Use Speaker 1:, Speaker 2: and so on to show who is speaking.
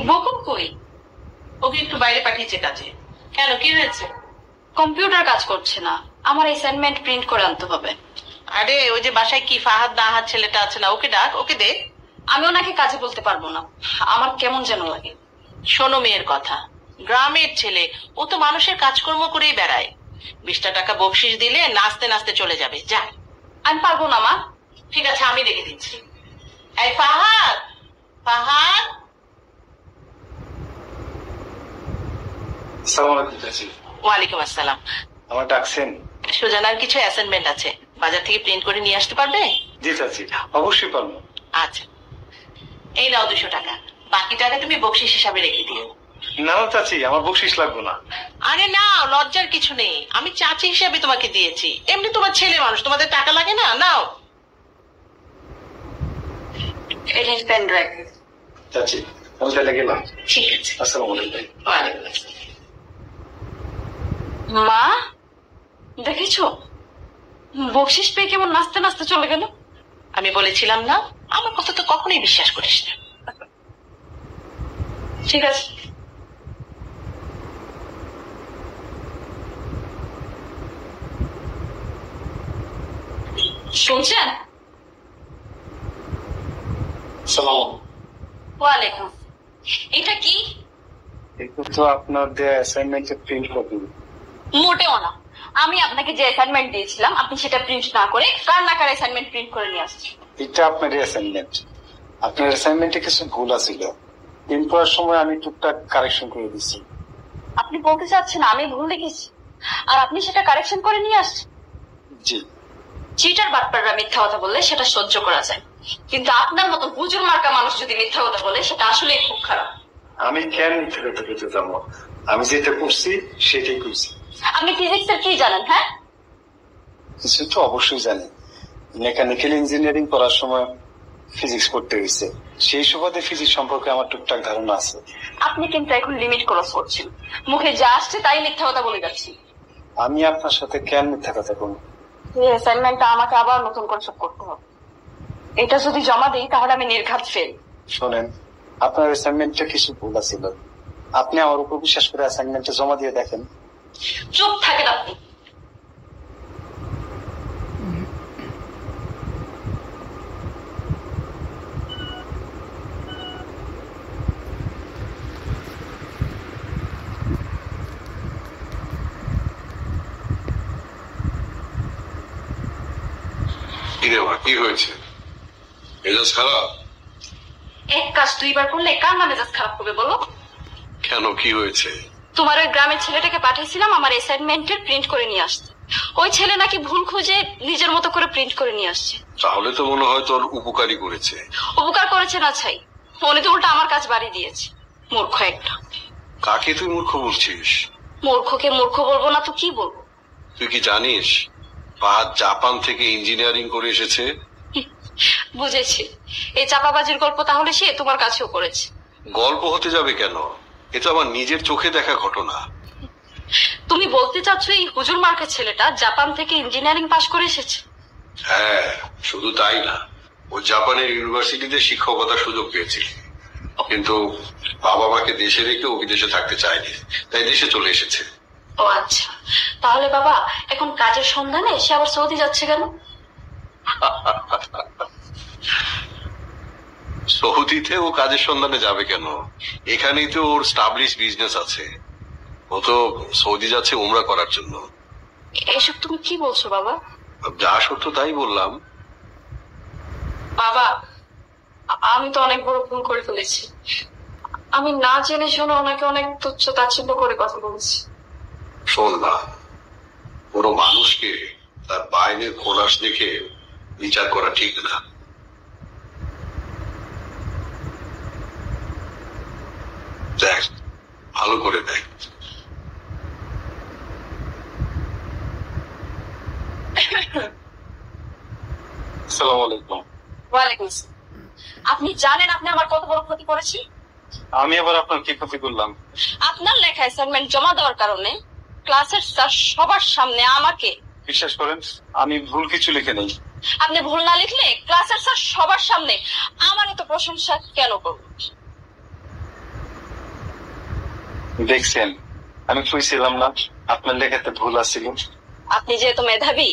Speaker 1: বকুল কই?
Speaker 2: ওকে একটু বাইরে পাঠিয়েছে কাজে। কেন, কি হয়েছে?
Speaker 1: কম্পিউটার কাজ করছে না, আমার অ্যাসাইনমেন্ট প্রিন্ট করে আনতে হবে।
Speaker 2: আরে ওই যে বাসায় কি ফাহাদ নাহাদ ছেলেটা আছে না, ওকে ডাক, ওকে দে।
Speaker 1: আমি ওনাকে কাজে বলতে পারবো না, আমার কেমন যেন লাগে।
Speaker 2: শোনো মেয়ের কথা, গ্রামের ছেলে, ও তো মানুষের কাজকর্ম করেই বেড়ায়। 20টা টাকা বকশিস দিলে নাচতে নাচতে চলে যাবে, যা।
Speaker 1: আমি পারবো না মা।
Speaker 2: ঠিক আছে, আমি দেখে দিচ্ছি। এই ফাহাদ, ফাহাদ।
Speaker 3: আসসালামু আলাইকুম চাচি।
Speaker 2: ওয়ালাইকুম আসসালাম।
Speaker 3: আমার ডাকছেন?
Speaker 2: সুজানার কিছু অ্যাসাইনমেন্ট আছে, বাজার থেকে প্রিন্ট করে নিয়ে আসতে পারবে?
Speaker 3: জি চাচি, অবশ্যই পারবো।
Speaker 2: আচ্ছা, এই নাও 200 টাকা, বাকি টাকা তুমি বকশিস হিসাবে রেখে দিও।
Speaker 3: না না চাচি, আমার বকশিস লাগবে না।
Speaker 2: আরে না, লজ্জার কিছু নেই, আমি চাচি হিসাবে তোমাকে দিয়েছি, এমনি তোমার ছেলে মানুষ, তোমাদের টাকা লাগে না, নাও।
Speaker 1: এটাই পেন ড্রাইভ।
Speaker 3: চাচি আমি তাহলে গেলাম।
Speaker 2: ঠিক আছে।
Speaker 3: আসসালামু আলাইকুম।
Speaker 2: ওয়ালাইকুম আসসালাম।
Speaker 1: মা, দেখেছো বকশিস পেয়ে কেমন নাচতে নাচতে চলে গেল?
Speaker 2: আমি বলেছিলাম না, আমার কথা তো কখনোই বিশ্বাস করিস না।
Speaker 1: ঠিক আছে। শুনছেন?
Speaker 3: আসসালামু
Speaker 1: ওয়ালাইকুম। এটা কি?
Speaker 3: একটু তো আপনার দেয়া অ্যাসাইনমেন্টে প্রিন্ট কপি।
Speaker 1: মোটেও না, আমি আপনাকে যে অ্যাসাইনমেন্ট দিয়েছিলাম আপনি সেটা প্রিন্ট না করে কার না কার অ্যাসাইনমেন্ট প্রিন্ট করে নিয়ে আসছেন।
Speaker 3: এটা আপনার অ্যাসাইনমেন্ট। আপনার অ্যাসাইনমেন্টে কিছু ভুল আছিল, প্রিন্ট করার সময় আমি টুকটাক কারেকশন করে দিচ্ছি।
Speaker 1: আপনি বলতে চাচ্ছেন আমি ভুল লিখেছি আর আপনি সেটা কারেকশন করে নিয়ে আসছেন?
Speaker 3: জি।
Speaker 1: চিটার বাটপাররা মিথ্যা কথা বললে সেটা সহ্য করা যায়, কিন্তু আপনার মতো হুজুর মার্কা মানুষ যদি মিথ্যা কথা বলে সেটা আসলে খুব খারাপ।
Speaker 3: আমি কেন মিথ্যে কথা বলতে যাবো? আমি যেটা করছি সেটাই করছি।
Speaker 1: আপনি ফিজিক্সের কি জানেন? হ্যাঁ,
Speaker 3: কিছু তো অবশ্যই জানি। মেকানিক্যাল ইঞ্জিনিয়ারিং করার সময় ফিজিক্স পড়তে হয়েছে, সেই সুবাদে ফিজিক্স সম্পর্কে আমার টুকটাক ধারণা আছে।
Speaker 1: আপনি কিন্তু এখন লিমিট ক্রস করছেন, মুখে যা আসছে তাই মিথ্যা কথা বলে যাচ্ছি।
Speaker 3: আমি আপনার সাথে কেন মিথ্যা কথা বলবো?
Speaker 1: এই অ্যাসাইনমেন্টটা আমাকে আবার নতুন করে সব করতে হবে। এটা যদি জমা দিই তাহলে আমি নির্ঘাত ফেল।
Speaker 3: শোনেন, আপনার অ্যাসাইনমেন্টে কিছু ভুল ছিল, আপনি আমার উপর বিশ্বাস করে অ্যাসাইনমেন্টে জমা দিয়ে দেখেন।
Speaker 1: চুপ থাকেন আপনি।
Speaker 4: কি হয়েছে? মেজাজ খারাপ?
Speaker 1: এক কাজ দুইবার করলে কার না মেজাজ খারাপ হবে বলো?
Speaker 4: কেন, কি হয়েছে?
Speaker 1: তোমার ওই গ্রামের ছেলেটাকে পাঠিয়েছিলাম আমার অ্যাসাইনমেন্টের প্রিন্ট করে নিয়ে আসতে, ওই ছেলে নাকি ভুল খুঁজে নিজের মতো করে প্রিন্ট করে নিয়ে আসছে।
Speaker 4: তাহলে তো মনে হয় তোর উপকারী করেছে।
Speaker 1: উপকার করেছে না ছাই, উনি তো উল্টা আমার কাজ বাড়িয়ে দিয়েছে। মূর্খ একটা।
Speaker 4: কাকে তুই মূর্খ বলছিস?
Speaker 1: মূর্খকে মূর্খ বলবো না তো কি বলবো?
Speaker 4: তুই কি জানিস ফাহাদ জাপান থেকে ইঞ্জিনিয়ারিং করে এসেছে?
Speaker 1: বুঝেছি, এই চাপাবাজির গল্প তাহলে সে তোমার কাছেও করেছে।
Speaker 4: গল্প হতে যাবে কেন, এ তো আমার নিজের চোখে দেখা ঘটনা।
Speaker 1: তুমি বলতে চাচ্ছ এই হুজুর মার্কা ছেলেটা জাপান থেকে ইঞ্জিনিয়ারিং পাশ করে এসেছে?
Speaker 4: হ্যাঁ, শুধু তাই না, ও জাপানের ইউনিভার্সিটিতে শিক্ষকতার সুযোগ পেয়েছিল, কিন্তু বাবা মাকে দেশে রেখে ও বিদেশে থাকতে চায়নি, তাই দেশে চলে এসেছে।
Speaker 1: ও আচ্ছা, তাহলে বাবা এখন কাজের সন্ধানে সে আবার সৌদি যাচ্ছে কেন?
Speaker 4: সৌদিতে ও কাজের সন্ধানে যাবে কেন? এখানেই তো ওর স্টাবলিশ বিজনেস আছে। ও তো সৌদি যাচ্ছে উমরা করার জন্য।
Speaker 1: এসব তুমি কি বলছো বাবা?
Speaker 4: যা সত্য তাই বললাম।
Speaker 1: বাবা, আমি তো অনেক বড় ভুল করে ফেলেছি। আমি না জেনে শুনে ওনাকে অনেক তুচ্ছ তাচ্ছিল্য করে কথা বলছি।
Speaker 4: শোন না, কোনো মানুষকে তার বাইরের খোলাস দেখে বিচার করা ঠিক না। দেখ, ভালো করে দেখ।
Speaker 3: আসসালামু আলাইকুম।
Speaker 1: ওয়ালাইকুম আসসালাম। আপনি জানেন আপনি আমার কত বড় ক্ষতি করেছেন?
Speaker 3: আমি আবার আপনার কি ক্ষতি করলাম?
Speaker 1: আপনার লেখা অ্যাসাইনমেন্ট জমা দেওয়ার কারণে ক্লাসের স্যার সবার সামনে আমাকে,
Speaker 3: বিশ্বাস করেন আমি ভুল কিছু লিখে নেই।
Speaker 1: আপনি ভুল না লিখলে ক্লাসের স্যার সবার সামনে আমার এত প্রশংসা কেন করব?
Speaker 3: দেখছেন, আমি কইছিলাম না আপনার লেখাতে ভুল আছিল।
Speaker 1: আপনি যেহেতু মেধাবী